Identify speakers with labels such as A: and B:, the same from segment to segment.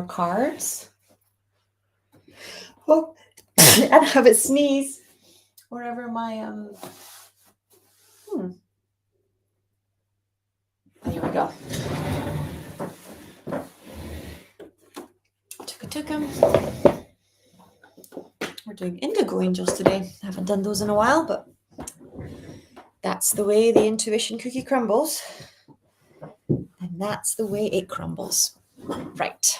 A: cards. Oh, and have a sneeze wherever my Here we go. Took him. We're doing indigo angels today. I haven't done those in a while, but that's the way the intuition cookie crumbles. And that's the way it crumbles. Right.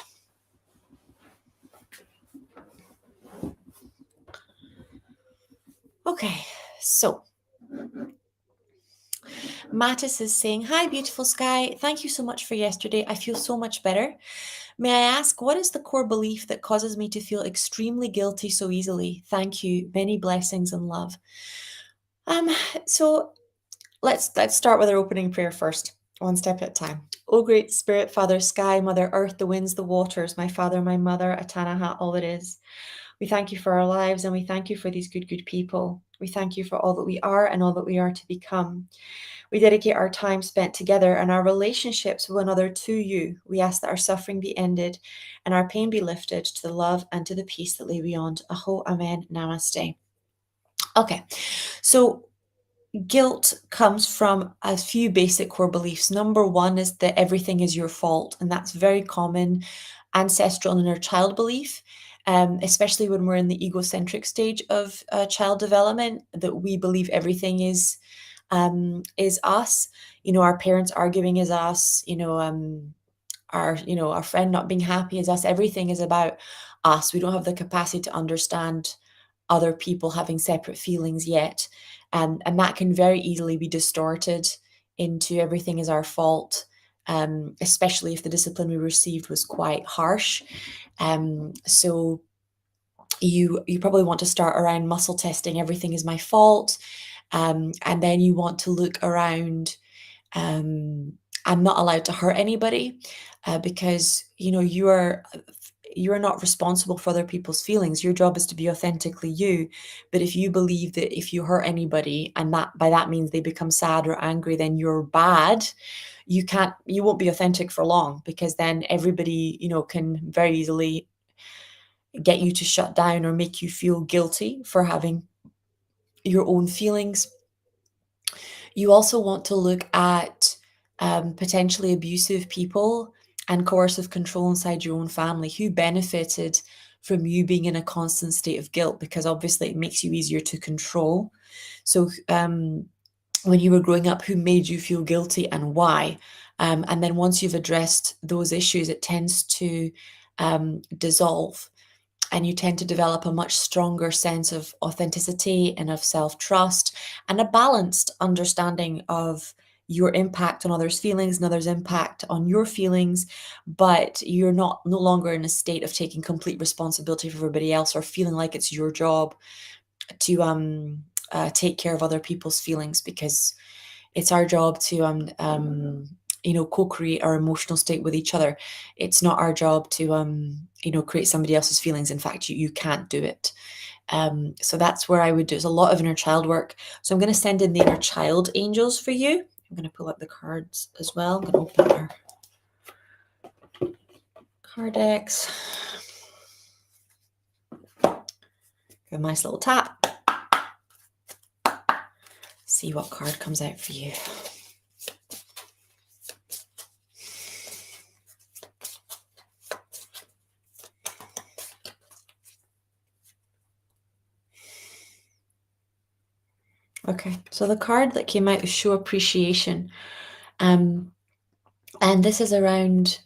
A: Okay, so Mattis is saying, hi, beautiful sky. Thank you so much for yesterday. I feel so much better. May I ask, what is the core belief that causes me to feel extremely guilty so easily? Thank you. Many blessings and love. So let's start with our opening prayer first, one step at a time. O great spirit, Father, sky, Mother Earth, the winds, the waters, my Father, my Mother, Atanaha, all that is. We thank you for our lives, and we thank you for these good people. We thank you for all that we are and all that we are to become. We dedicate our time spent together and our relationships with one another to you. We ask that our suffering be ended and our pain be lifted to the love and to the peace that lay beyond. Aho, amen, namaste. Okay, so guilt comes from a few basic core beliefs. Number one is that everything is your fault, and that's very common ancestral and inner child belief. Especially when we're in the egocentric stage of child development, that we believe everything is us. Our parents arguing is us. Our friend not being happy is us. Everything is about us. We don't have the capacity to understand other people having separate feelings yet, and that can very easily be distorted into everything is our fault. Especially if the discipline we received was quite harsh. So you probably want to start around muscle testing. Everything is my fault. And then you want to look around. I'm not allowed to hurt anybody because you are not responsible for other people's feelings. Your job is to be authentically you. But if you believe that if you hurt anybody and that by that means they become sad or angry, then you're bad, you won't be authentic for long, because then everybody, can very easily get you to shut down or make you feel guilty for having your own feelings. You also want to look at potentially abusive people and coercive control inside your own family who benefited from you being in a constant state of guilt, because obviously it makes you easier to control. So when you were growing up, who made you feel guilty and why? And then once you've addressed those issues, it tends to dissolve. And you tend to develop a much stronger sense of authenticity and of self-trust and a balanced understanding of your impact on others' feelings and others' impact on your feelings, but you're no longer in a state of taking complete responsibility for everybody else or feeling like it's your job to take care of other people's feelings, because it's our job to co-create our emotional state with each other. It's not our job to create somebody else's feelings. In fact, you can't do it. So that's where I would do. There's a lot of inner child work. So I'm going to send in the inner child angels for you. I'm going to pull up the cards as well. I'm going to open our card decks. Give a nice little tap. See what card comes out for you. Okay, so the card that came out is Show Appreciation. And this is around,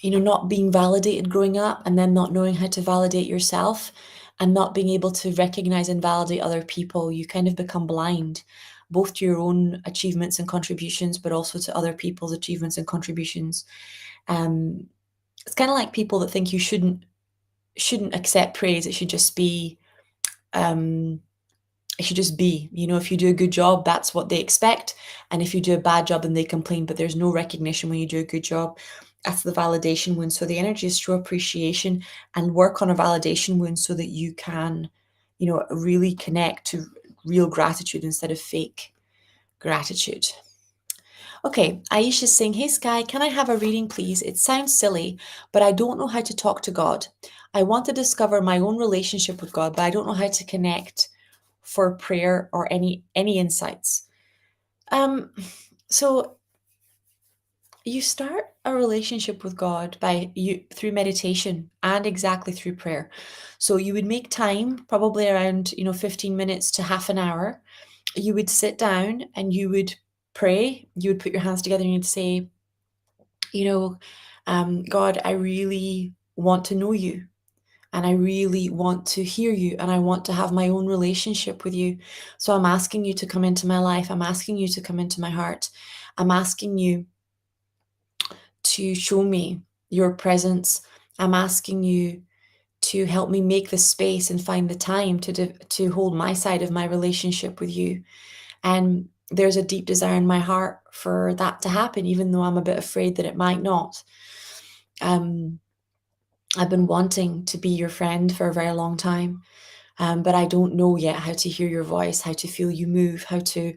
A: not being validated growing up, and then not knowing how to validate yourself and not being able to recognize and validate other people. You kind of become blind, both to your own achievements and contributions, but also to other people's achievements and contributions. It's kind of like people that think you shouldn't accept praise. It should just be, if you do a good job, that's what they expect. And if you do a bad job, then they complain, but there's no recognition when you do a good job. That's the validation wound. So the energy is show appreciation and work on a validation wound so that you can, really connect to real gratitude instead of fake gratitude. Okay, Aisha's saying, "Hey Sky, can I have a reading, please? It sounds silly, but I don't know how to talk to God. I want to discover my own relationship with God, but I don't know how to connect for prayer or any insights." Um, so you start a relationship with God by you through meditation and exactly through prayer. So you would make time, probably around, 15 minutes to half an hour. You would sit down and you would pray. You would put your hands together and you'd say, you know, God, I really want to know you and I really want to hear you and I want to have my own relationship with you. So I'm asking you to come into my life. I'm asking you to come into my heart. I'm asking you to show me your presence. I'm asking you to help me make the space and find the time to hold my side of my relationship with you. And there's a deep desire in my heart for that to happen, even though I'm a bit afraid that it might not. Um, I've been wanting to be your friend for a very long time, but I don't know yet how to hear your voice, how to feel you move, how to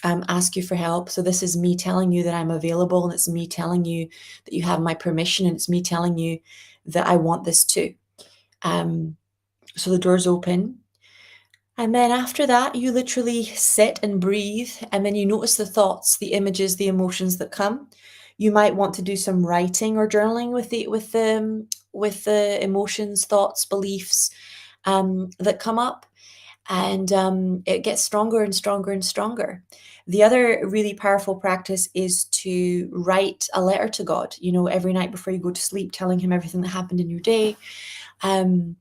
A: ask you for help. So this is me telling you that I'm available, and it's me telling you that you have my permission, and it's me telling you that I want this too. Um, so the door's open. And then after that, you literally sit and breathe, and then you notice the thoughts, the images, the emotions that come. You might want to do some writing or journaling with the emotions, thoughts, beliefs that come up, and it gets stronger and stronger and stronger. The other really powerful practice is to write a letter to God. Every night before you go to sleep, telling Him everything that happened in your day. Um,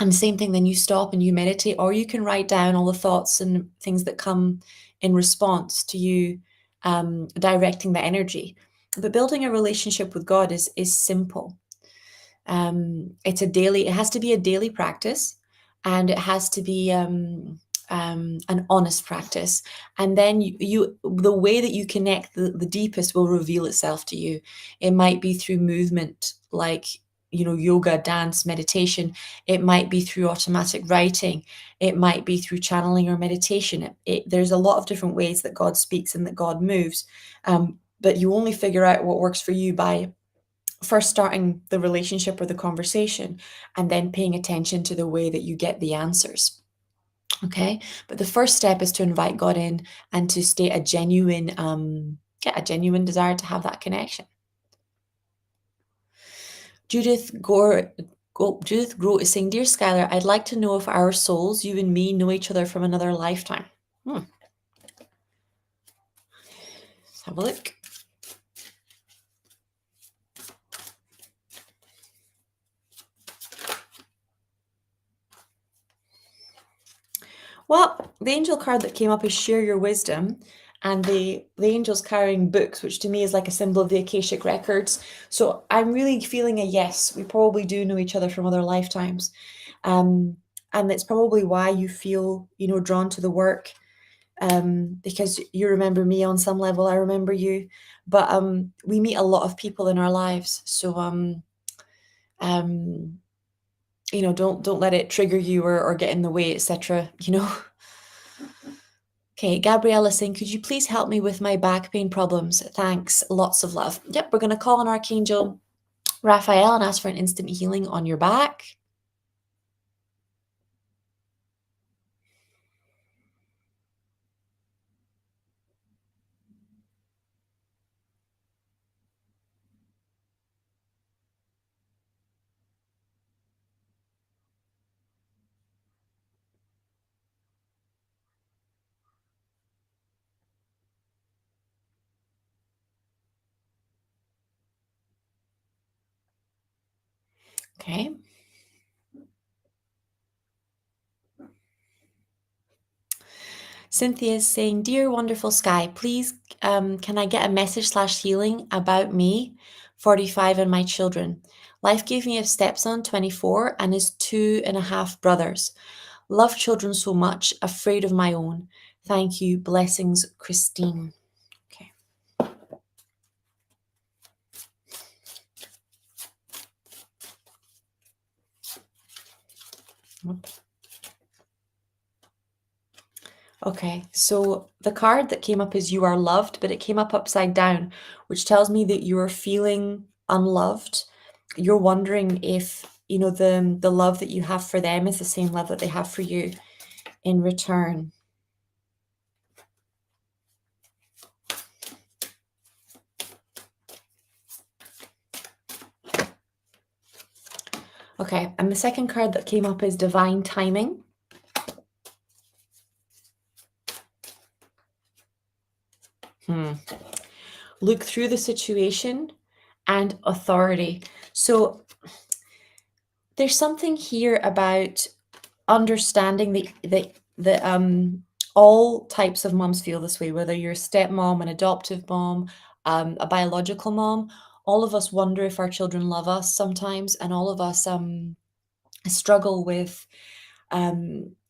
A: and same thing, then you stop and you meditate, or you can write down all the thoughts and things that come in response to you directing the energy. But building a relationship with God is simple. It has to be a daily practice, and it has to be an honest practice. And then the way that you connect the deepest will reveal itself to you. It might be through movement, like yoga, dance, meditation. It might be through automatic writing. It might be through channeling or meditation. There's a lot of different ways that God speaks and that God moves, but you only figure out what works for you by first starting the relationship or the conversation, and then paying attention to the way that you get the answers. Okay, but the first step is to invite God in and to state a genuine desire to have that connection. Judith Gore. Judith Grote is saying, "Dear Skylar, I'd like to know if our souls, you and me, know each other from another lifetime." Let's have a look. Well, the angel card that came up is share your wisdom, and the angel's carrying books, which to me is like a symbol of the Akashic records. So I'm really feeling a yes. We probably do know each other from other lifetimes, um, and it's probably why you feel drawn to the work, because you remember me on some level. I remember you, but we meet a lot of people in our lives, so um, don't let it trigger you or get in the way, etc. Okay, Gabriella saying, "Could you please help me with my back pain problems? Thanks. Lots of love." Yep, we're going to call on Archangel Raphael and ask for an instant healing on your back. Okay. Cynthia is saying, "Dear wonderful Sky, please can I get a message/healing about me, 45, and my children? Life gave me a stepson, 24, and his 2.5 brothers. Love children so much, afraid of my own. Thank you. Blessings, Christine." Okay. Okay, so the card that came up is you are loved, but it came up upside down, which tells me that you're feeling unloved. You're wondering if, the love that you have for them is the same love that they have for you in return. Okay, and the second card that came up is divine timing. Hmm. Look through the situation and authority. So there's something here about understanding the all types of moms feel this way, whether you're a stepmom, an adoptive mom, a biological mom. All of us wonder if our children love us sometimes, and all of us struggle with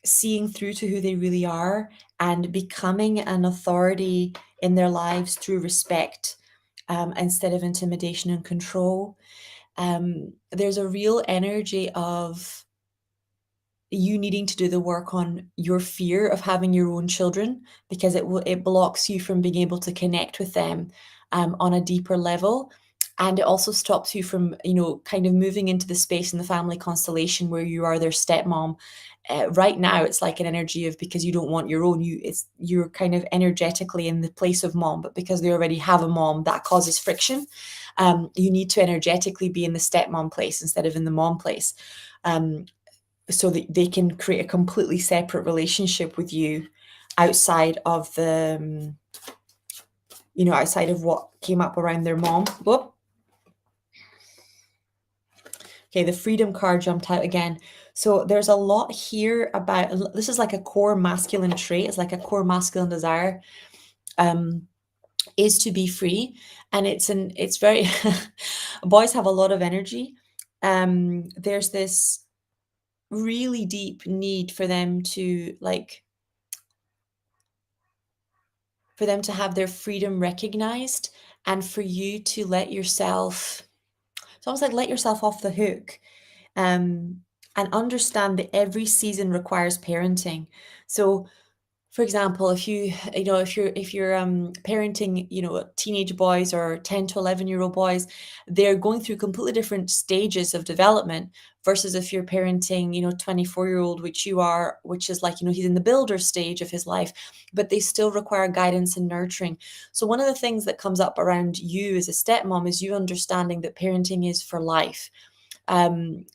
A: seeing through to who they really are and becoming an authority in their lives through respect, instead of intimidation and control. There's a real energy of you needing to do the work on your fear of having your own children, because it blocks you from being able to connect with them on a deeper level. And it also stops you from, kind of moving into the space in the family constellation where you are their stepmom. Right now it's like an energy of, because you don't want your own, you're kind of energetically in the place of mom, but because they already have a mom, that causes friction. You need to energetically be in the stepmom place instead of in the mom place. um, so that they can create a completely separate relationship with you outside of outside of what came up around their mom. Whoop. Okay, the freedom card jumped out again. So there's a lot here about, this is like a core masculine trait. It's like a core masculine desire, um, is to be free. And it's very, boys have a lot of energy. There's this really deep need for them to have their freedom recognized, and for you to let yourself, it's almost like let yourself off the hook, um, and understand that every season requires parenting. So for example, if you're parenting, teenage boys or 10 to 11-year-old boys, they're going through completely different stages of development versus if you're parenting, 24-year-old, which you are, which is like, he's in the builder stage of his life, but they still require guidance and nurturing. So one of the things that comes up around you as a stepmom is you understanding that parenting is for life. And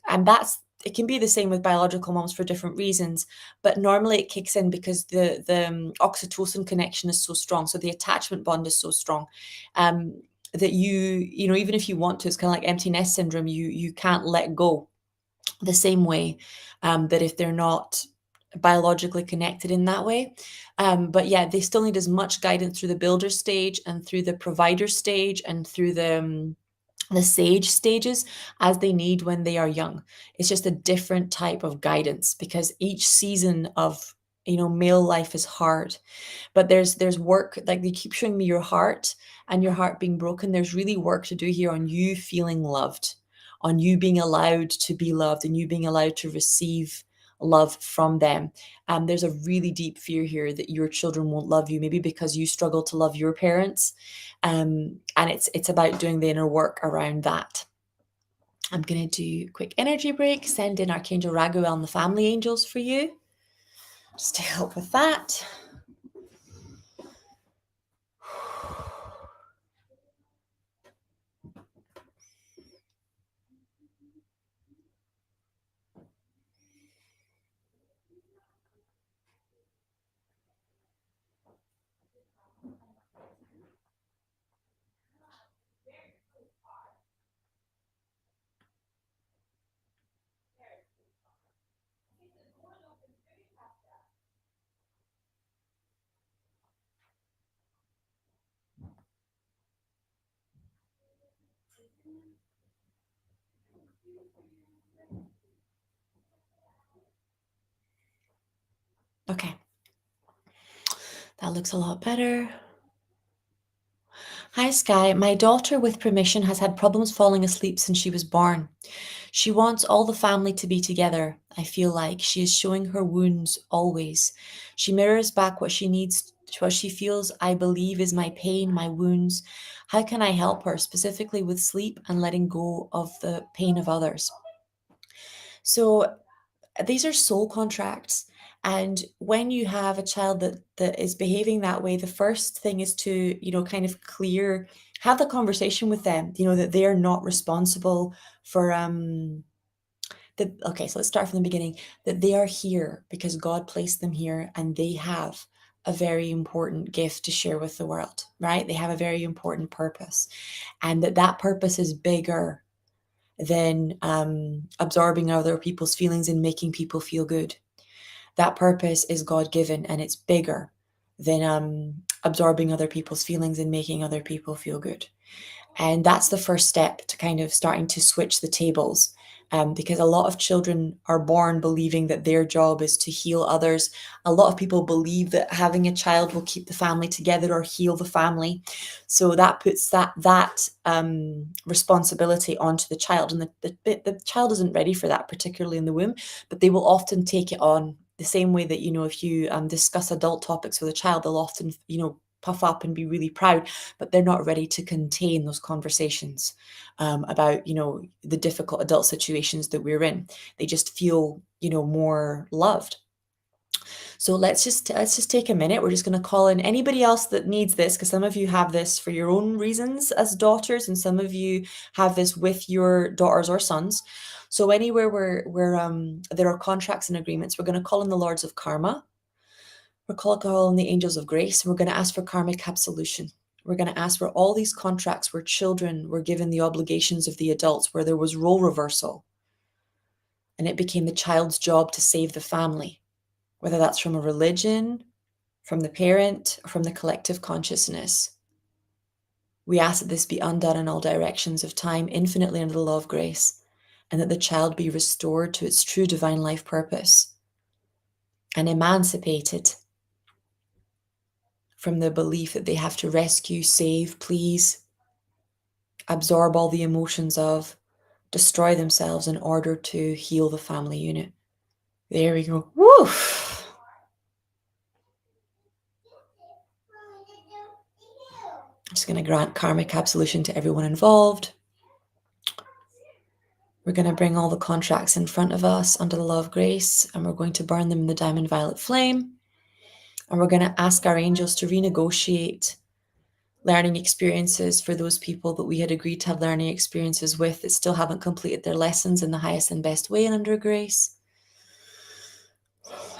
A: it can be the same with biological moms for different reasons, but normally it kicks in because the oxytocin connection is so strong, so the attachment bond is so strong, that even if you want to, it's kind of like empty nest syndrome. You can't let go the same way, that if they're not biologically connected in that way. But yeah, they still need as much guidance through the builder stage and through the provider stage and through the sage stages as they need when they are young. It's just a different type of guidance, because each season of, male life is hard. But there's work, like they keep showing me your heart and your heart being broken. There's really work to do here on you feeling loved, on you being allowed to be loved, and you being allowed to receive love from them. There's a really deep fear here that your children won't love you, maybe because you struggle to love your parents. And it's about doing the inner work around that. I'm going to do a quick energy break, send in Archangel Raguel and the family angels for you, just to help with that. Okay, that looks a lot better. Hi, Sky. My daughter, with permission, has had problems falling asleep since she was born. She wants all the family to be together, I feel like. She is showing her wounds always. She mirrors back what she needs, what she feels, I believe, is my pain, my wounds. How can I help her, specifically with sleep and letting go of the pain of others? So these are soul contracts. And when you have a child that is behaving that way, the first thing is to, kind of have the conversation with them, that they are not responsible for okay, so let's start from the beginning, that they are here because God placed them here and they have a very important gift to share with the world, right? They have a very important purpose, and that purpose is bigger than absorbing other people's feelings and making people feel good. That purpose is God given and it's bigger than absorbing other people's feelings and making other people feel good. And that's the first step to kind of starting to switch the tables. Because a lot of children are born believing that their job is to heal others. A lot of people believe that having a child will keep the family together or heal the family. So that puts that responsibility onto the child, and the child isn't ready for that, particularly in the womb. But they will often take it on the same way that, if you discuss adult topics with a child, they'll often puff up and be really proud, but they're not ready to contain those conversations about the difficult adult situations that we're in. They just feel more loved. So let's just take a minute. We're just going to call in anybody else that needs this, because some of you have this for your own reasons as daughters, and some of you have this with your daughters or sons. So anywhere where there are contracts and agreements, we're going to call in the Lords of Karma. We're calling the angels of grace, and we're going to ask for karmic absolution. We're going to ask for all these contracts where children were given the obligations of the adults, where there was role reversal, and it became the child's job to save the family, whether that's from a religion, from the parent, or from the collective consciousness. We ask that this be undone in all directions of time, infinitely under the law of grace, and that the child be restored to its true divine life purpose and emancipated from the belief that they have to rescue, save, please, absorb all the emotions of, destroy themselves in order to heal the family unit. There we go. Woo! I'm just going to grant karmic absolution to everyone involved. We're going to bring all the contracts in front of us under the law of grace, and we're going to burn them in the diamond violet flame. And we're going to ask our angels to renegotiate learning experiences for those people that we had agreed to have learning experiences with that still haven't completed their lessons in the highest and best way and under grace.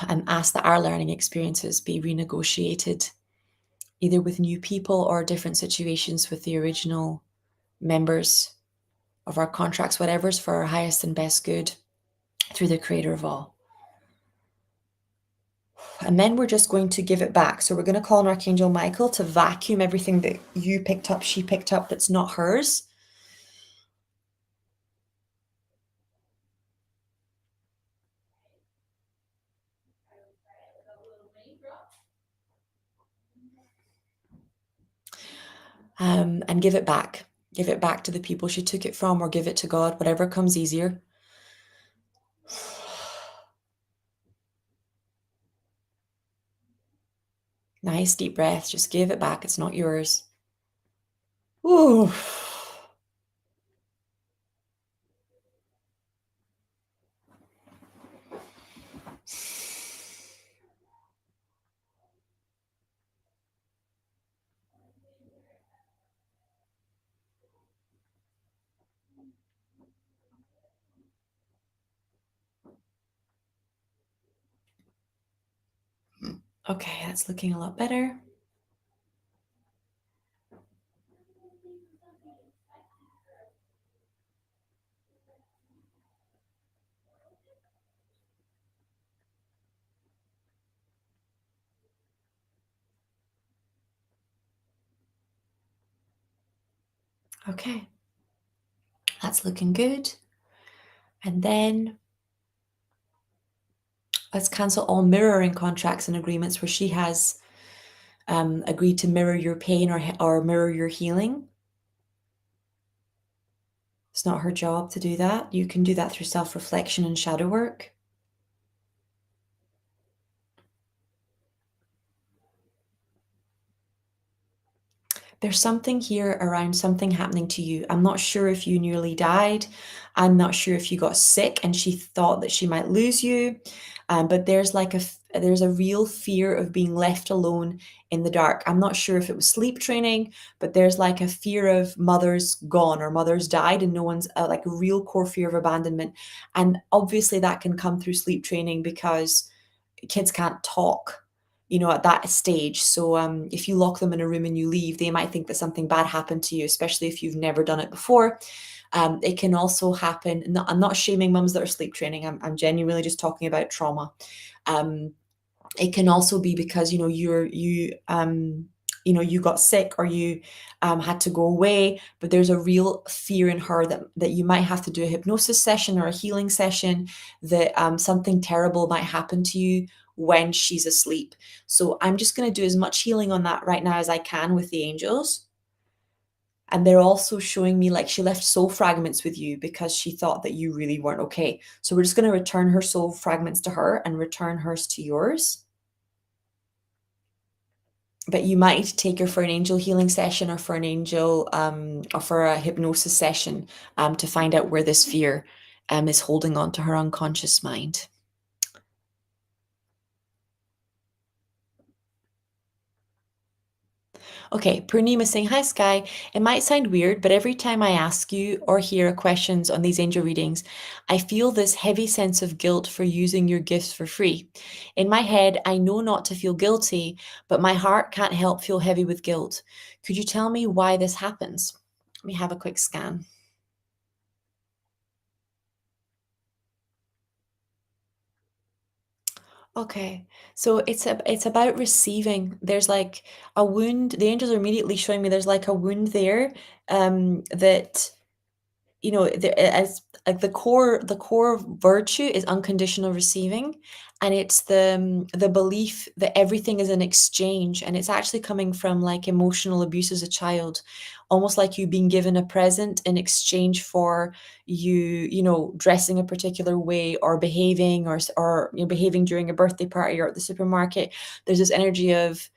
A: And ask that our learning experiences be renegotiated, either with new people or different situations with the original members of our contracts, whatever's for our highest and best good, through the creator of all. And then we're just going to give it back. So we're going to call on Archangel Michael to vacuum everything that you picked up, she picked up, that's not hers. And give it back. Give it back to the people she took it from, or give it to God, whatever comes easier. Nice deep breath. Just give it back. It's not yours. Ooh. Okay, that's looking a lot better. Okay, that's looking good. And then let's cancel all mirroring contracts and agreements where she has agreed to mirror your pain or mirror your healing. It's not her job to do that. You can do that through self-reflection and shadow work. There's something here around something happening to you. I'm not sure if you nearly died. I'm not sure if you got sick and she thought that she might lose you. But there's a real fear of being left alone in the dark. I'm not sure if it was sleep training, but there's like a fear of mother's gone or mother's died and no one's like a real core fear of abandonment. And obviously that can come through sleep training because kids can't talk, at that stage. So if you lock them in a room and you leave, they might think that something bad happened to you, especially if you've never done it before. It can also happen. I'm not shaming mums that are sleep training. I'm genuinely just talking about trauma. Um, it can also be because you got sick or you had to go away, but there's a real fear in her that you might have to do a hypnosis session or a healing session, that something terrible might happen to you when she's asleep. So I'm just going to do as much healing on that right now as I can with the angels. And they're also showing me like she left soul fragments with you because she thought that you really weren't okay. So we're just going to return her soul fragments to her and return hers to yours. But you might take her for an angel healing session or for an angel or for a hypnosis session to find out where this fear is holding on to her unconscious mind. Okay, Purnima saying, "Hi Sky, it might sound weird, but every time I ask you or hear questions on these angel readings, I feel this heavy sense of guilt for using your gifts for free. In my head, I know not to feel guilty, but my heart can't help feel heavy with guilt. Could you tell me why this happens?" Let me have a quick scan. Okay. So it's about receiving. There's like a wound. The angels are immediately showing me there's like a wound there, that as like the core virtue is unconditional receiving, and it's the belief that everything is an exchange, and it's actually coming from like emotional abuse as a child, almost like you being given a present in exchange for dressing a particular way or behaving or behaving during a birthday party or at the supermarket. There's this energy of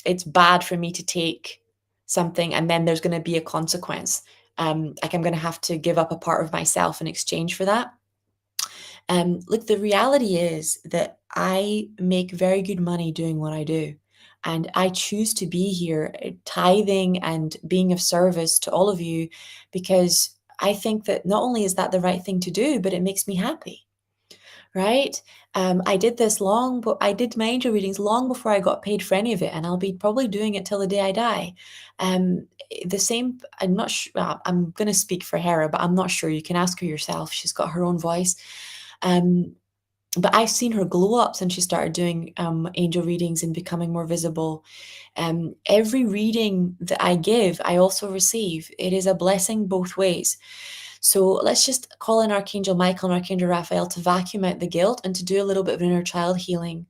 A: it's bad for me to take something and then there's going to be a consequence, like I'm going to have to give up a part of myself in exchange for that. Look, the reality is that I make very good money doing what I do. And I choose to be here tithing and being of service to all of you because I think that not only is that the right thing to do, but it makes me happy, right? I did this long, but I did my angel readings long before I got paid for any of it, and I'll be probably doing it till the day I die. The same, I'm not sure, I'm going to speak for Hera, but I'm not sure. You can ask her yourself. She's got her own voice. Um, but I've seen her glow up since she started doing angel readings and becoming more visible. Every reading that I give, I also receive. It is a blessing both ways. So let's just call in Archangel Michael and Archangel Raphael to vacuum out the guilt and to do a little bit of inner child healing,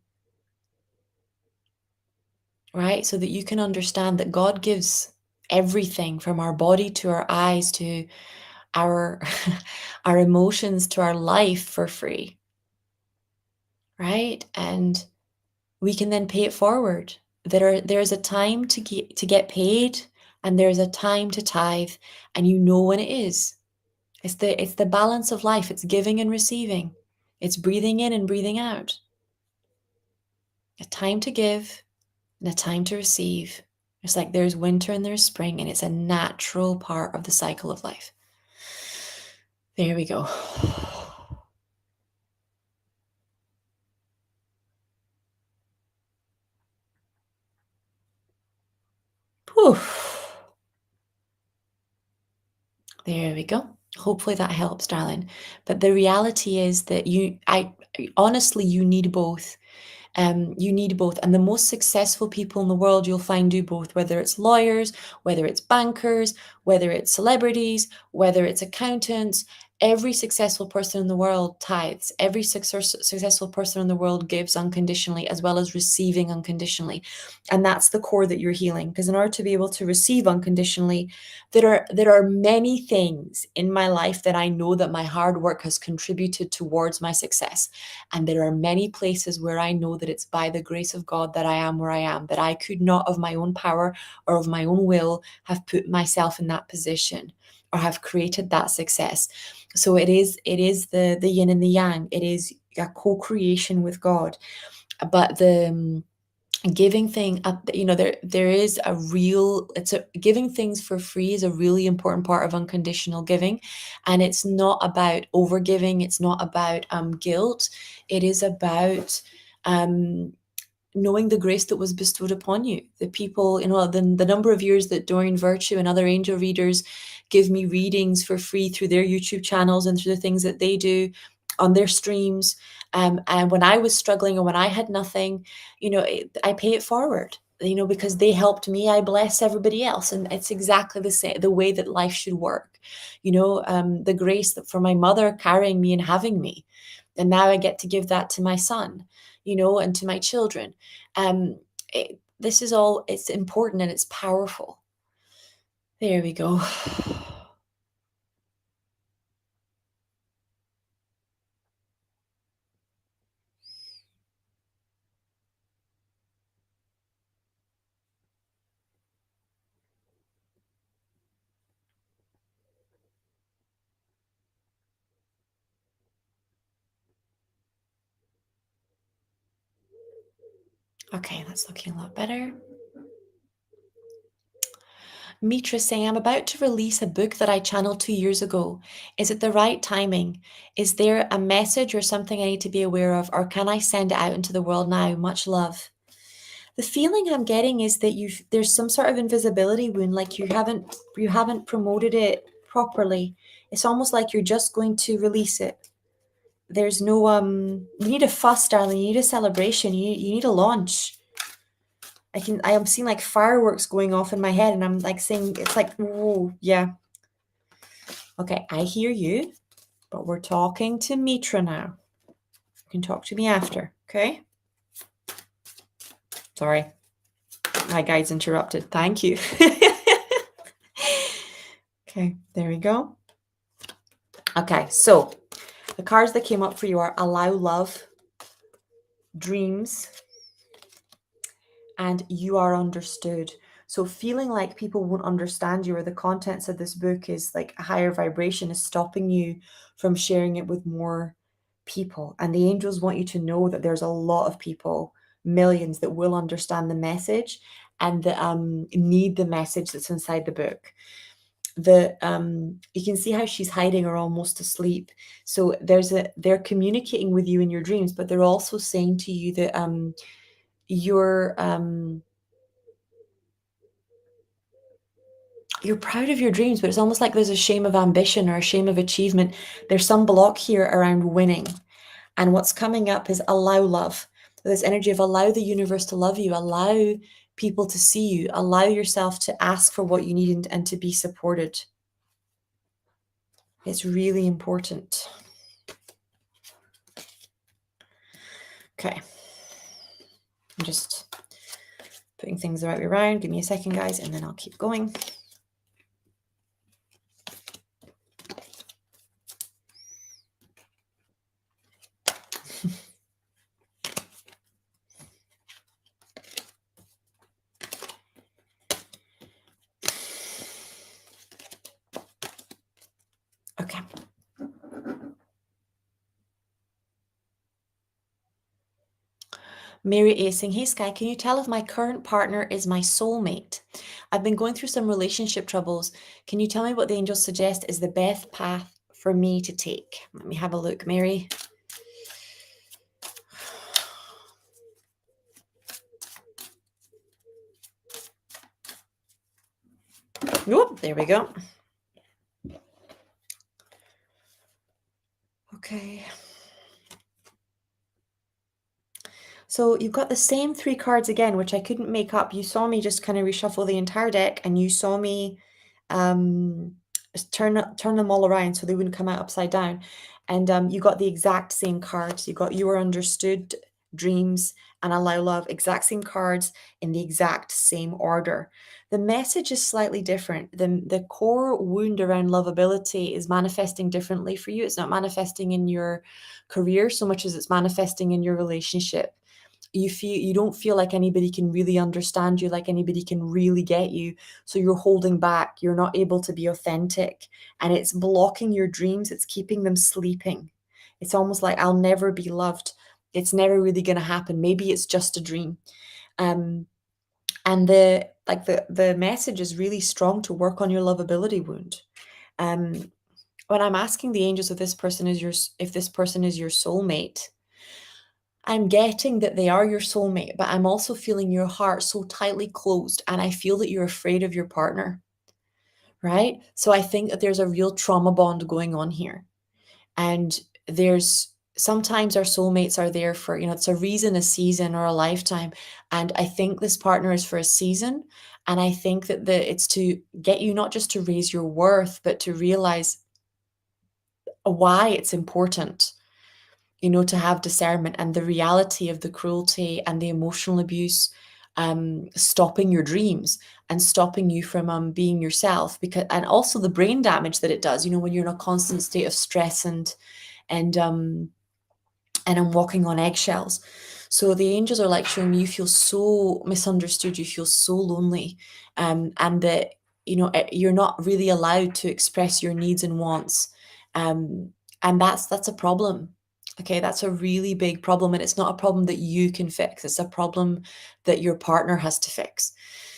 A: right? So that you can understand that God gives everything from our body to our eyes to our our emotions to our life for free, right? And we can then pay it forward. There's a time to get paid and there's a time to tithe, and you know when it is. It's the balance of life. It's giving and receiving. It's breathing in and breathing out. A time to give and a time to receive. It's like there's winter and there's spring, and it's a natural part of the cycle of life. There we go. Whew. There we go. Hopefully that helps, darling. But the reality is that honestly, you need both. You need both. And the most successful people in the world you'll find do both, whether it's lawyers, whether it's bankers, whether it's celebrities, whether it's accountants. Every successful person in the world tithes. Every successful person in the world gives unconditionally as well as receiving unconditionally. And that's the core that you're healing. Because in order to be able to receive unconditionally, there are many things in my life that I know that my hard work has contributed towards my success. And there are many places where I know that it's by the grace of God that I am where I am, that I could not of my own power or of my own will have put myself in that position or have created that success. So it is the yin and the yang. It is a co-creation with God. But the giving thing up, there is a real, it's a giving things for free is a really important part of unconditional giving. And it's not about over giving, it's not about guilt. It is about knowing the grace that was bestowed upon you. The people, the number of years that Doreen Virtue and other angel readers give me readings for free through their YouTube channels and through the things that they do on their streams. And when I was struggling and when I had nothing, I pay it forward. Because they helped me, I bless everybody else, and it's exactly the same, the way that life should work. The grace that for my mother carrying me and having me, and now I get to give that to my son, and to my children. This is all, it's important and it's powerful. There we go. Okay, that's looking a lot better. Mitra saying, I'm about to release a book that I channeled 2 years ago. Is it the right timing? Is there a message or something I need to be aware of, or can I send it out into the world now? Much love. The feeling I'm getting is that there's some sort of invisibility wound, like you haven't promoted it properly. It's almost like you're just going to release it. There's no you need a fuss, darling. You need a celebration. You need a launch. I am seeing like fireworks going off in my head, and I'm like saying, it's like, whoa, yeah. Okay, I hear you, but we're talking to Mitra now. You can talk to me after, okay? Sorry, my guide's interrupted. Thank you. Okay, there we go. Okay, so the cards that came up for you are allow love, dreams, and you are understood. So feeling like people won't understand you or the contents of this book is like a higher vibration is stopping you from sharing it with more people. And the angels want you to know that there's a lot of people, millions, that will understand the message and that need the message that's inside the book. You can see how she's hiding or almost asleep. So they're communicating with you in your dreams, but they're also saying to you that you're proud of your dreams, but it's almost like there's a shame of ambition or a shame of achievement. There's some block here around winning. And what's coming up is allow love. This energy of allow the universe to love you, allow people to see you, allow yourself to ask for what you need and to be supported. It's really important. Okay. I'm just putting things the right way around. Give me a second, guys, and then I'll keep going. Okay. Mary A saying, hey Sky, can you tell if my current partner is my soulmate? I've been going through some relationship troubles. Can you tell me what the angels suggest is the best path for me to take? Let me have a look, Mary. Oh, there we go. Okay. So you've got the same 3 cards again, which I couldn't make up. You saw me just kind of reshuffle the entire deck, and you saw me turn them all around so they wouldn't come out upside down. And you got the exact same cards. You got you are understood, dreams, and allow love. Exact same cards in the exact same order. The message is slightly different. The core wound around lovability is manifesting differently for you. It's not manifesting in your career so much as it's manifesting in your relationship. You don't feel like anybody can really understand you, like anybody can really get you, so you're holding back, you're not able to be authentic, and it's blocking your dreams, it's keeping them sleeping. It's almost like, I'll never be loved, it's never really going to happen, maybe it's just a dream. um and the message is really strong to work on your lovability wound. um when I'm asking the angels if this person is your soulmate, I'm getting that they are your soulmate, but I'm also feeling your heart so tightly closed, and I feel that you're afraid of your partner, right? So I think that there's a real trauma bond going on here. And there's sometimes our soulmates are there for, it's a reason, a season, or a lifetime. And I think this partner is for a season. And I think that it's to get you not just to raise your worth, but to realize why it's important, to have discernment and the reality of the cruelty and the emotional abuse, stopping your dreams and stopping you from being yourself, and also the brain damage that it does, when you're in a constant state of stress and I'm walking on eggshells. So the angels are like showing me you feel so misunderstood, you feel so lonely, and that you're not really allowed to express your needs and wants, um, and that's a problem. Okay, that's a really big problem, and it's not a problem that you can fix. It's a problem that your partner has to fix.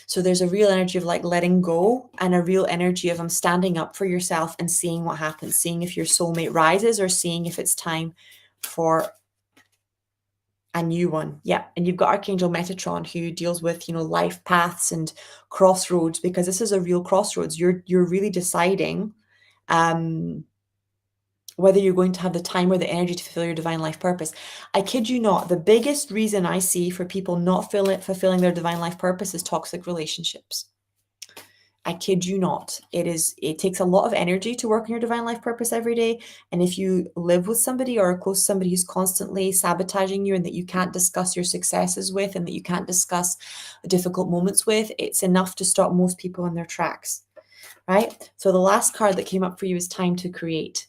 A: So there's a real energy of like letting go, and a real energy of standing up for yourself and seeing what happens, seeing if your soulmate rises or seeing if it's time for a new one. Yeah. And you've got Archangel Metatron, who deals with, life paths and crossroads, because this is a real crossroads. You're really deciding um whether you're going to have the time or the energy to fulfill your divine life purpose. I kid you not, the biggest reason I see for people not fulfilling their divine life purpose is toxic relationships. I kid you not. It takes a lot of energy to work on your divine life purpose every day. And if you live with somebody or are close to somebody who's constantly sabotaging you and that you can't discuss your successes with and that you can't discuss difficult moments with, it's enough to stop most people in their tracks, right? So the last card that came up for you is time to create.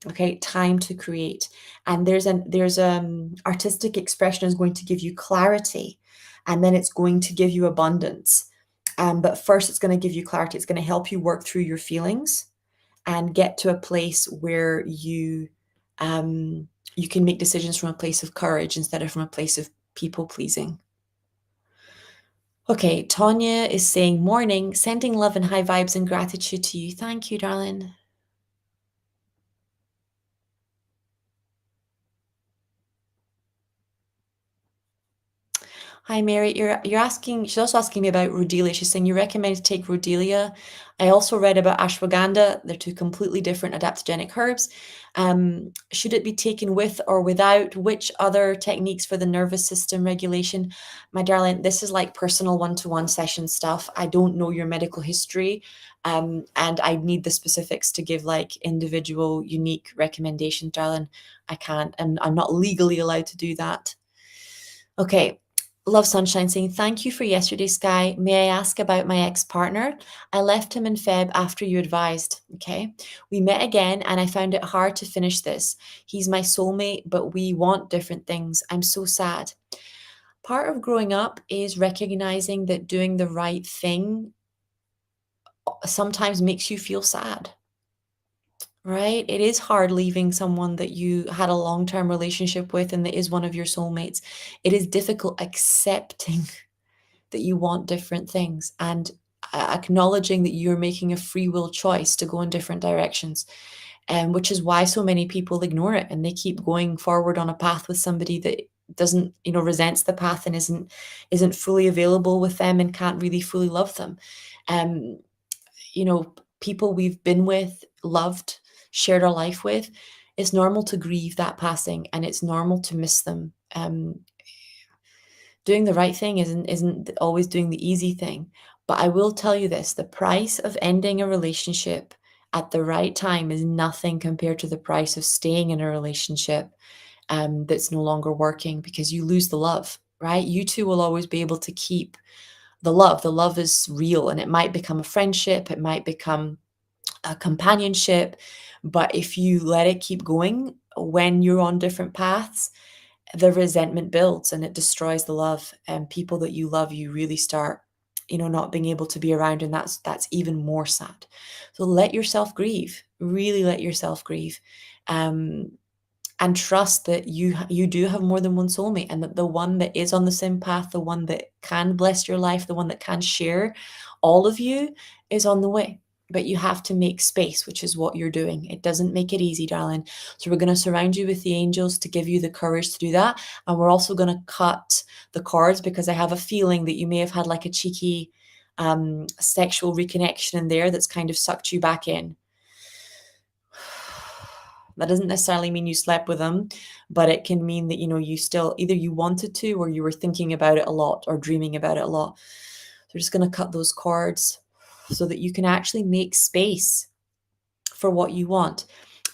A: Okay, time to create. And there's artistic expression is going to give you clarity, and then it's going to give you abundance. But first, it's going to give you clarity. It's going to help you work through your feelings and get to a place where you can make decisions from a place of courage instead of from a place of people pleasing. Okay, Tanya is saying, morning, sending love and high vibes and gratitude to you. Thank you, darling. Hi, Mary. You're asking. She's also asking me about Rhodelia. She's saying you recommend to take Rhodelia. I also read about ashwagandha. They're two completely different adaptogenic herbs. Should it be taken with or without? Which other techniques for the nervous system regulation? My darling, this is like personal one-to-one session stuff. I don't know your medical history, and I need the specifics to give like individual, unique recommendations, darling. I can't, and I'm not legally allowed to do that. Okay. Love Sunshine saying, thank you for yesterday, Sky. May I ask about my ex-partner? I left him in Feb after you advised. Okay. We met again and I found it hard to finish this. He's my soulmate, but we want different things. I'm so sad. Part of growing up is recognizing that doing the right thing sometimes makes you feel sad. Right? It is hard leaving someone that you had a long-term relationship with and that is one of your soulmates. It is difficult accepting that you want different things and acknowledging that you're making a free will choice to go in different directions. Which is why so many people ignore it and they keep going forward on a path with somebody that doesn't, resents the path and isn't fully available with them and can't really fully love them. Um, People we've been with, loved, shared our life with, it's normal to grieve that passing and it's normal to miss them. Doing the right thing isn't always doing the easy thing. But I will tell you this, the price of ending a relationship at the right time is nothing compared to the price of staying in a relationship that's no longer working, because you lose the love, right? You two will always be able to keep the love. The love is real, and it might become a friendship, it might become a companionship. But if you let it keep going when you're on different paths, the resentment builds and it destroys the love. And people that you love, you really start, not being able to be around, and that's even more sad. So let yourself grieve, really let yourself grieve. Um, and trust that you do have more than one soulmate, and that the one that is on the same path, the one that can bless your life, the one that can share all of you, is on the way. But you have to make space, which is what you're doing. It doesn't make it easy, darling. So we're going to surround you with the angels to give you the courage to do that. And we're also going to cut the cords, because I have a feeling that you may have had like a cheeky sexual reconnection in there that's kind of sucked you back in. That doesn't necessarily mean you slept with them, but it can mean that, you still, either you wanted to, or you were thinking about it a lot or dreaming about it a lot. So we're just going to cut those cords so that you can actually make space for what you want.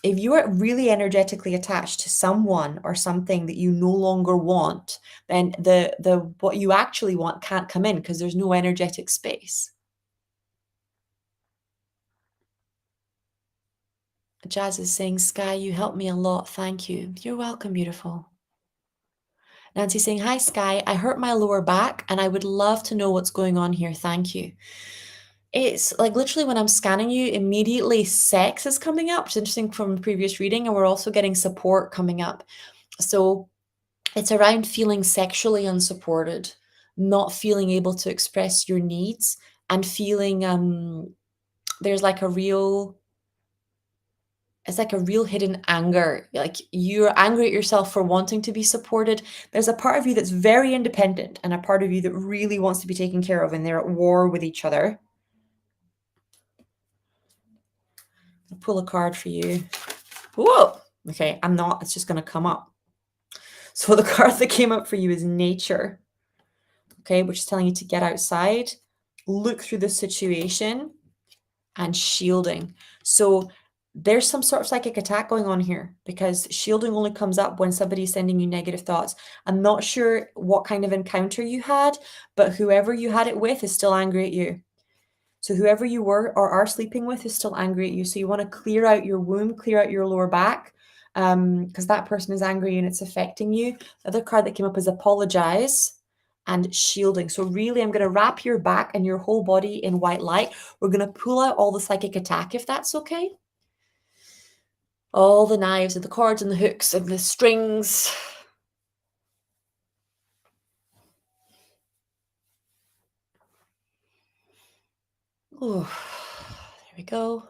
A: If you are really energetically attached to someone or something that you no longer want, then the what you actually want can't come in, because there's no energetic space. Jazz is saying, Sky, you helped me a lot. Thank you. You're welcome, beautiful. Nancy's saying, hi, Sky. I hurt my lower back and I would love to know what's going on here. Thank you. It's like literally when I'm scanning you, immediately sex is coming up. It's interesting from previous reading, and we're also getting support coming up. So it's around feeling sexually unsupported, not feeling able to express your needs, and feeling there's like a real it's like a real hidden anger. Like you're angry at yourself for wanting to be supported. There's a part of you that's very independent and a part of you that really wants to be taken care of, and they're at war with each other. I'll pull a card for you. Whoa! Okay, I'm not. It's just going to come up. So the card that came up for you is nature. Okay, which is telling you to get outside, look through the situation, and shielding. So there's some sort of psychic attack going on here, because shielding only comes up when somebody's sending you negative thoughts. I'm not sure what kind of encounter you had, but whoever you had it with is still angry at you. So whoever you were or are sleeping with is still angry at you. So you want to clear out your womb, clear out your lower back, because that person is angry and it's affecting you. The other card that came up is apologize and shielding. So really, I'm going to wrap your back and your whole body in white light. We're going to pull out all the psychic attack, if that's okay. All the knives and the cords and the hooks and the strings. Oh, there we go.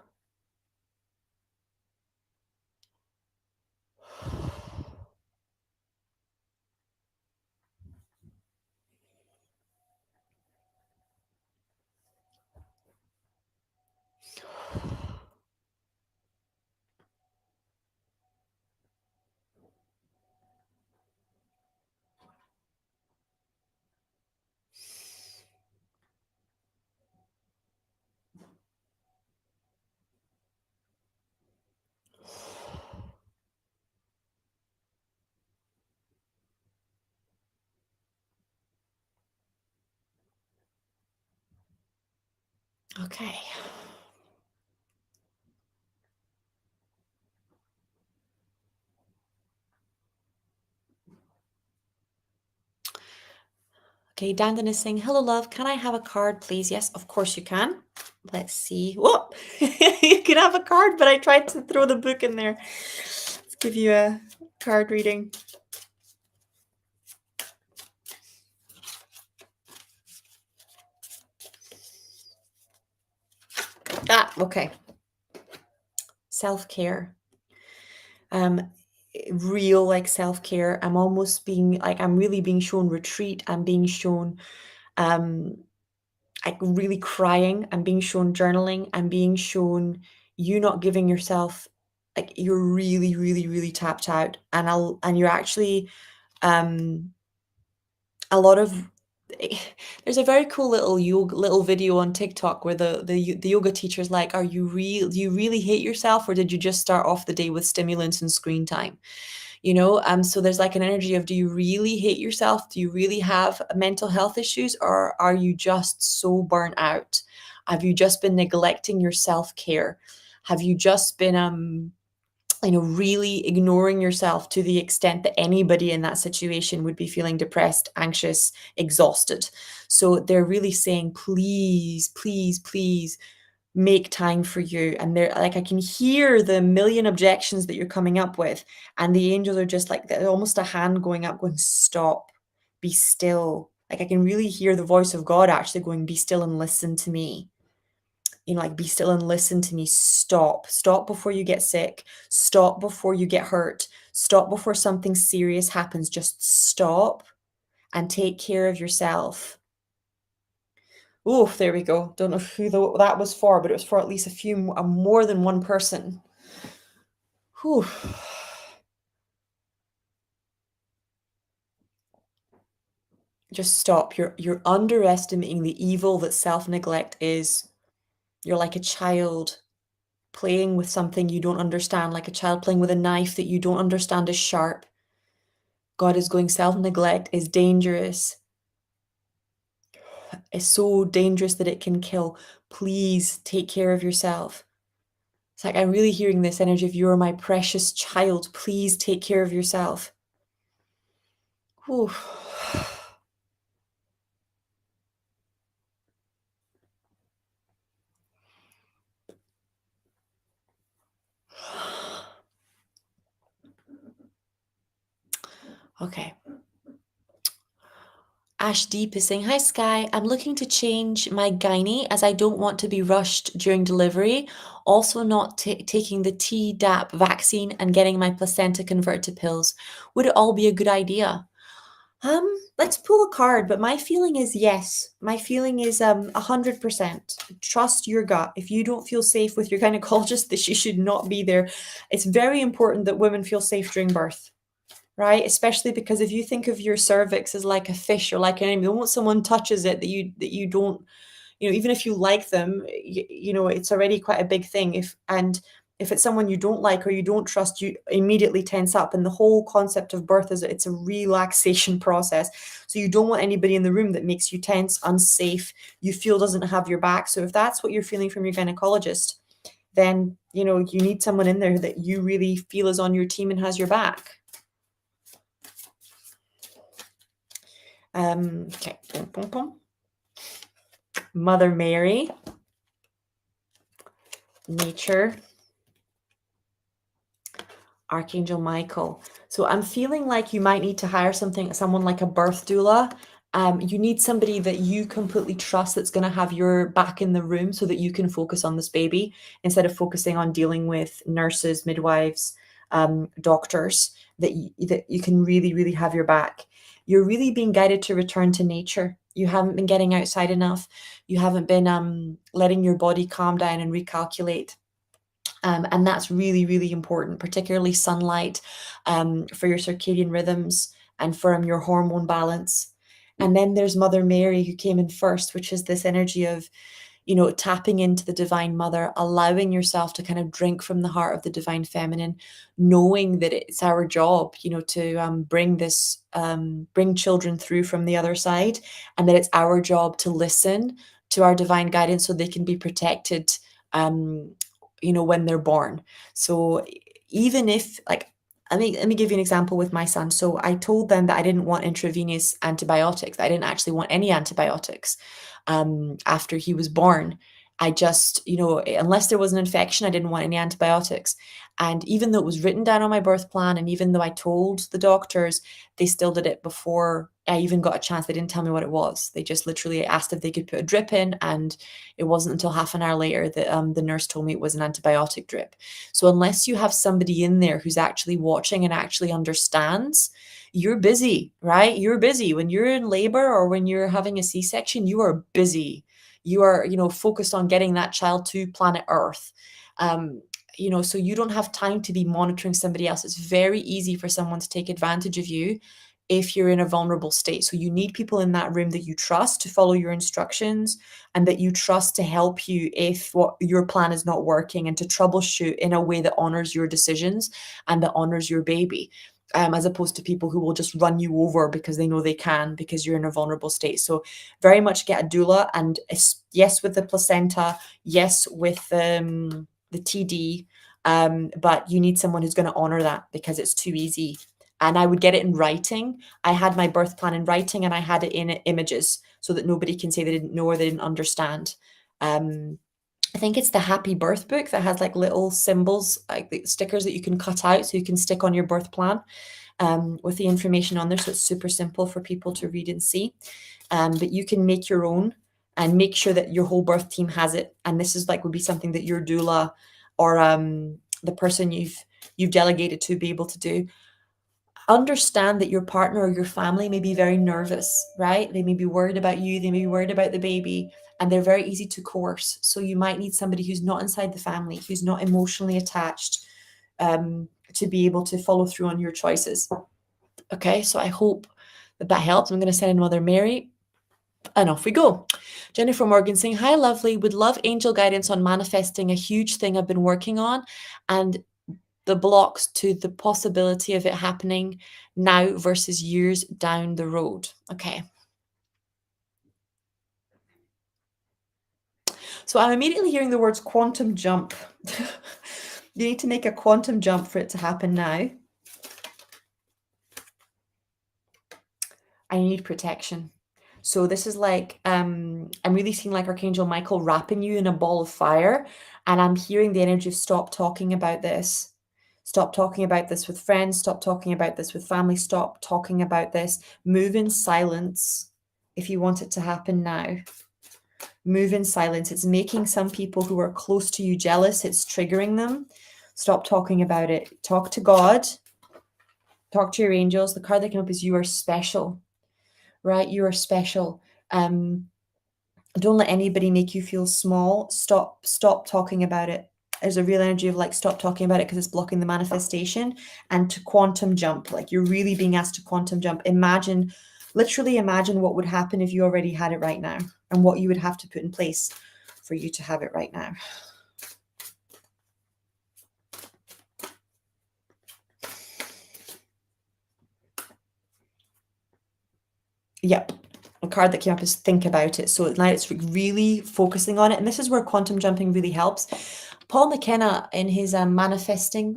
A: Okay. Okay, Dandan is saying, hello, love. Can I have a card, please? Yes, of course you can. Let's see. Whoa! You can have a card, but I tried to throw the book in there. Let's give you a card reading. Okay. Self-care. Real like self-care. I'm almost being like, I'm really being shown retreat. I'm being shown like really crying. I'm being shown journaling. I'm being shown you not giving yourself, like you're really, really, really tapped out, and you're actually a lot of there's a very cool little video on TikTok where the yoga teacher's like, do you really hate yourself, or did you just start off the day with stimulants and screen time? So there's like an energy of, do you really hate yourself? Do you really have mental health issues, or are you just so burnt out? Have you just been neglecting your self-care? Have you just been really ignoring yourself to the extent that anybody in that situation would be feeling depressed, anxious, exhausted? So they're really saying, please, please, please make time for you. And they're like, I can hear the million objections that you're coming up with. And the angels are just like, almost a hand going up, going, stop, be still. Like I can really hear the voice of God actually going, be still and listen to me. Like, be still and listen to me. Stop before you get sick. Stop before you get hurt. Stop before something serious happens. Just stop and take care of yourself. Oh, there we go. Don't know who that was for, but it was for at least more than one person. Whew. Just stop. You're underestimating the evil that self-neglect is. You're like a child playing with something you don't understand, like a child playing with a knife that you don't understand is sharp. God is going, self-neglect is dangerous. It's so dangerous that it can kill. Please take care of yourself. It's like I'm really hearing this energy of, you are my precious child. Please take care of yourself. Whew. Okay. Ash Deep is saying, hi Sky, I'm looking to change my gynae as I don't want to be rushed during delivery. Also not taking the Tdap vaccine and getting my placenta converted to pills. Would it all be a good idea? Let's pull a card, but my feeling is yes. My feeling is 100%. Trust your gut. If you don't feel safe with your gynecologist, that she should not be there. It's very important that women feel safe during birth, right? Especially because if you think of your cervix as like a fish or like an animal, the moment someone touches it, that you don't, even if you like them, it's already quite a big thing. If it's someone you don't like or you don't trust, you immediately tense up. And the whole concept of birth is it's a relaxation process. So you don't want anybody in the room that makes you tense, unsafe, you feel doesn't have your back. So if that's what you're feeling from your gynecologist, then, you need someone in there that you really feel is on your team and has your back. Okay. Mother Mary, nature, Archangel Michael. So I'm feeling like you might need to hire someone like a birth doula. You need somebody that you completely trust that's going to have your back in the room so that you can focus on this baby instead of focusing on dealing with nurses, midwives, doctors, that you can really, really have your back. You're really being guided to return to nature. You haven't been getting outside enough. You haven't been letting your body calm down and recalculate. And that's really, really important, particularly sunlight, for your circadian rhythms and for your hormone balance. And then there's Mother Mary, who came in first, which is this energy of, tapping into the Divine Mother, allowing yourself to kind of drink from the heart of the Divine Feminine, knowing that it's our job, to bring children through from the other side, and that it's our job to listen to our divine guidance so they can be protected, when they're born. So even if, like, let me give you an example with my son. So I told them that I didn't want intravenous antibiotics. I didn't actually want any antibiotics after he was born. I just, unless there was an infection, I didn't want any antibiotics. And even though it was written down on my birth plan, and even though I told the doctors, they still did it before I even got a chance. They didn't tell me what it was. They just literally asked if they could put a drip in, and it wasn't until half an hour later that the nurse told me it was an antibiotic drip. So unless you have somebody in there who's actually watching and actually understands, you're busy, right? You're busy. When you're in labor or when you're having a C-section, you are busy. You are, focused on getting that child to planet Earth. So you don't have time to be monitoring somebody else. It's very easy for someone to take advantage of you if you're in a vulnerable state. So you need people in that room that you trust to follow your instructions, and that you trust to help you if what your plan is not working, and to troubleshoot in a way that honors your decisions and that honors your baby. As opposed to people who will just run you over because they know they can, because you're in a vulnerable state. So very much get a doula, and yes, with the placenta, yes, with the TD, but you need someone who's going to honor that, because it's too easy. And I would get it in writing. I had my birth plan in writing, and I had it in images so that nobody can say they didn't know or they didn't understand. I think it's the Happy Birth book that has like little symbols, like the stickers that you can cut out so you can stick on your birth plan, with the information on there. So it's super simple for people to read and see. But you can make your own and make sure that your whole birth team has it. And this is like would be something that your doula or the person you've delegated to be able to do. Understand that your partner or your family may be very nervous, right? They may be worried about you, they may be worried about the baby, and they're very easy to coerce. So you might need somebody who's not inside the family, who's not emotionally attached, to be able to follow through on your choices. Okay, so I hope that helps. I'm going to send in Mother Mary. And off we go. Jennifer Morgan saying, hi, lovely. Would love angel guidance on manifesting a huge thing I've been working on, and the blocks to the possibility of it happening now versus years down the road. Okay. So I'm immediately hearing the words quantum jump. You need to make a quantum jump for it to happen now. I need protection. So this is like, I'm really seeing like Archangel Michael wrapping you in a ball of fire. And I'm hearing the energy of stop talking about this. Stop talking about this with friends. Stop talking about this with family. Stop talking about this. Move in silence if you want it to happen now. Move in silence. It's making some people who are close to you jealous. It's triggering them. Stop talking about it. Talk to God. Talk to your angels. The card that came up is you are special. Right? You are special. Don't let anybody make you feel small. Stop talking about it. There's a real energy of like, stop talking about it because it's blocking the manifestation. And to quantum jump, like you're really being asked to quantum jump. Literally imagine what would happen if you already had it right now, and what you would have to put in place for you to have it right now. Yep. A card that came up is think about it. So now it's really focusing on it. And this is where quantum jumping really helps. Paul McKenna, in his manifesting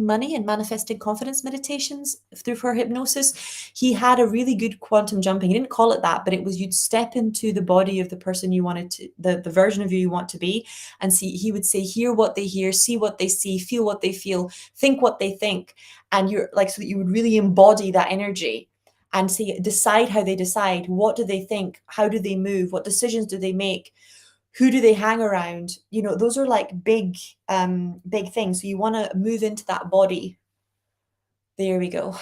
A: money and manifesting confidence meditations through for hypnosis, he had a really good quantum jumping. He didn't call it that, but it was you'd step into the body of the person you wanted to, the version of you want to be, and see. He would say, hear what they hear, see what they see, feel what they feel, think what they think, and you're like, so that you would really embody that energy. And see, decide how they decide. What do they think? How do they move? What decisions do they make? Who do they hang around? You know, those are like big things. So you want to move into that body. There we go.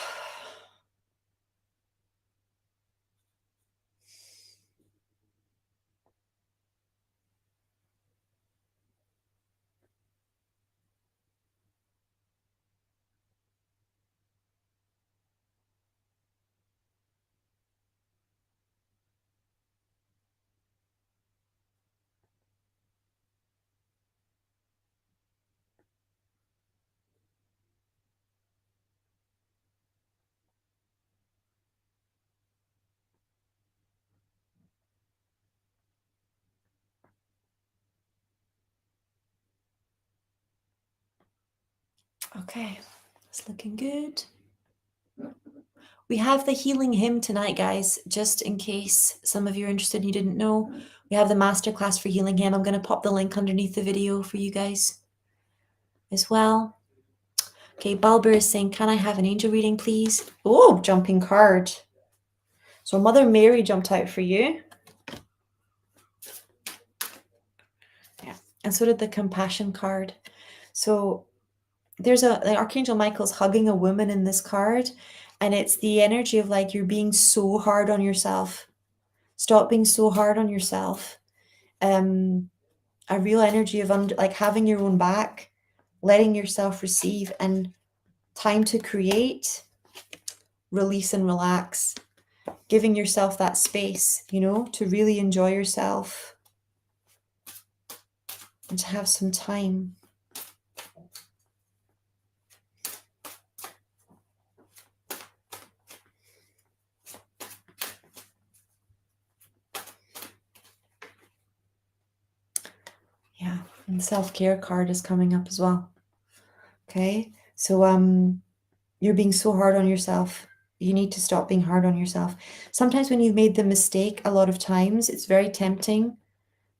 A: Okay, it's looking good. We have the healing hymn tonight, guys, just in case some of you are interested and you didn't know. We have the masterclass for healing hymn. I'm going to pop the link underneath the video for you guys as well. Okay, Balber is saying, can I have an angel reading, please? Oh, jumping card. So Mother Mary jumped out for you. Yeah, and so did the compassion card. So there's like Archangel Michael's hugging a woman in this card, and it's the energy of like you're being so hard on yourself. Stop being so hard on yourself. A real energy of like having your own back, letting yourself receive, and time to create. release and relax, giving yourself that space, to really enjoy yourself and to have some time. Yeah, and the self-care card is coming up as well. Okay, so you're being so hard on yourself. You need to stop being hard on yourself. Sometimes when you've made the mistake, a lot of times it's very tempting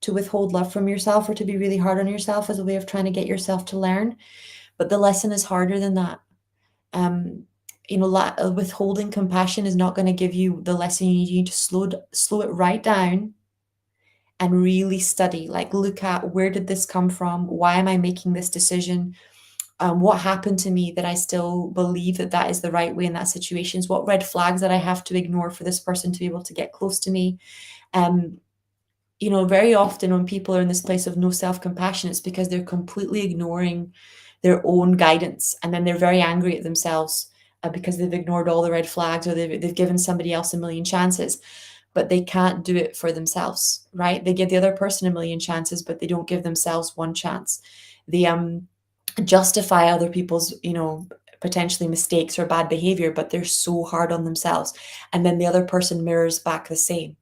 A: to withhold love from yourself or to be really hard on yourself as a way of trying to get yourself to learn. But the lesson is harder than that. Withholding compassion is not going to give you the lesson you need. You need to slow it right down and really study, like look at, where did this come from? Why am I making this decision? What happened to me that I still believe that that is the right way in that situation? What red flags that I have to ignore for this person to be able to get close to me? Very often when people are in this place of no self-compassion, it's because they're completely ignoring their own guidance, and then they're very angry at themselves because they've ignored all the red flags, or they've given somebody else a million chances, but they can't do it for themselves, right? They give the other person a million chances, but they don't give themselves one chance. They justify other people's, potentially mistakes or bad behavior, but they're so hard on themselves. And then the other person mirrors back the same,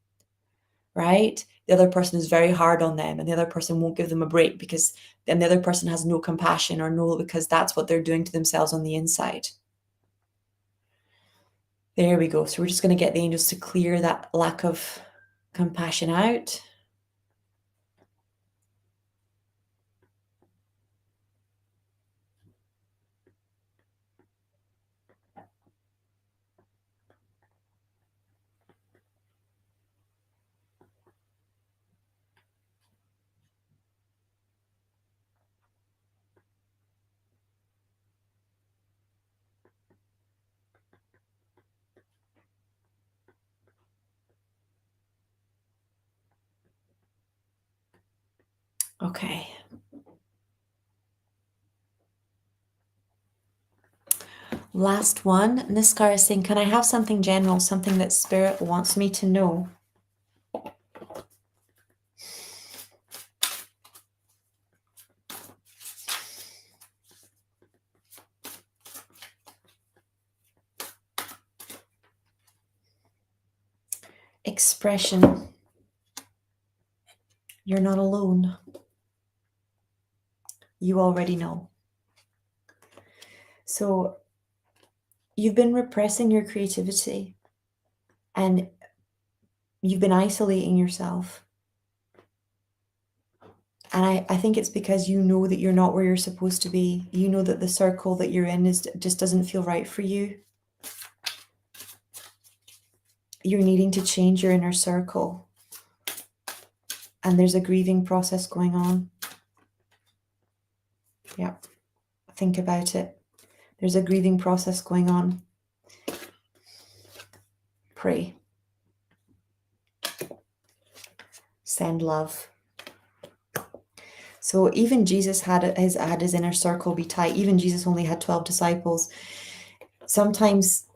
A: right? The other person is very hard on them, and the other person won't give them a break because then the other person has no compassion or no, because that's what they're doing to themselves on the inside. There we go. So we're just going to get the angels to clear that lack of compassion out. Okay. Last one. Niskar is saying, can I have something general, something that Spirit wants me to know? Expression. You're not alone. You already know. So you've been repressing your creativity and you've been isolating yourself. And I think it's because you know that you're not where you're supposed to be. You know that the circle that you're in just doesn't feel right for you. You're needing to change your inner circle. And there's a grieving process going on. Yeah. Think about it. There's a grieving process going on. Pray. Send love. So even Jesus had his inner circle be tight. Even Jesus only had 12 disciples. Sometimes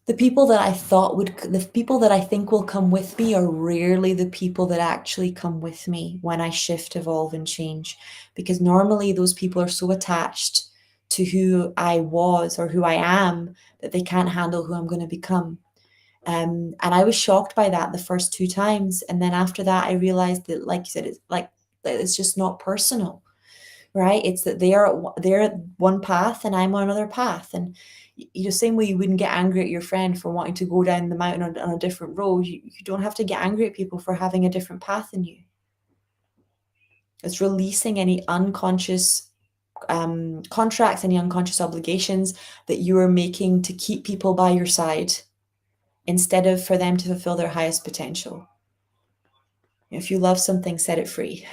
A: the people that I think will come with me are rarely the people that actually come with me when I shift, evolve, and change. Because normally those people are so attached to who I was or who I am that they can't handle who I'm going to become. And I was shocked by that the first 2 times. And then after that, I realized that, like you said, it's just not personal, right? It's that they're at one path and I'm on another path. And same way you wouldn't get angry at your friend for wanting to go down the mountain on a different road, you don't have to get angry at people for having a different path than you. It's releasing any unconscious contracts, any unconscious obligations that you are making to keep people by your side instead of for them to fulfill their highest potential. If you love something, set it free.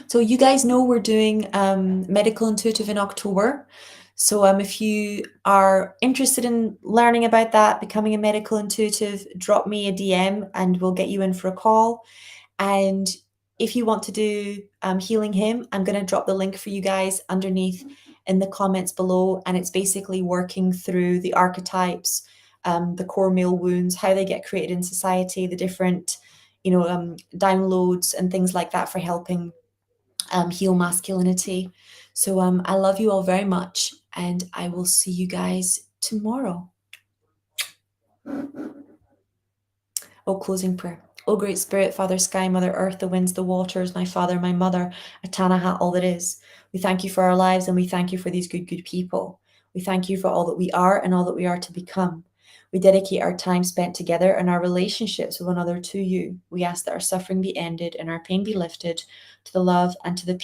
A: So you guys know we're doing Medical Intuitive in October. So if you are interested in learning about that, becoming a medical intuitive, drop me a DM and we'll get you in for a call. And if you want to do Healing Him, I'm going to drop the link for you guys underneath in the comments below. And it's basically working through the archetypes, the core male wounds, how they get created in society, the different, downloads and things like that for helping heal masculinity. So I love you all very much, and I will see you guys tomorrow. Oh, closing prayer. Oh, great spirit, Father, sky, Mother, earth, the winds, the waters, my father, my mother, Atanaha, all that is. We thank you for our lives and we thank you for these good, good people. We thank you for all that we are and all that we are to become. We dedicate our time spent together and our relationships with one another to you. We ask that our suffering be ended and our pain be lifted to the love and to the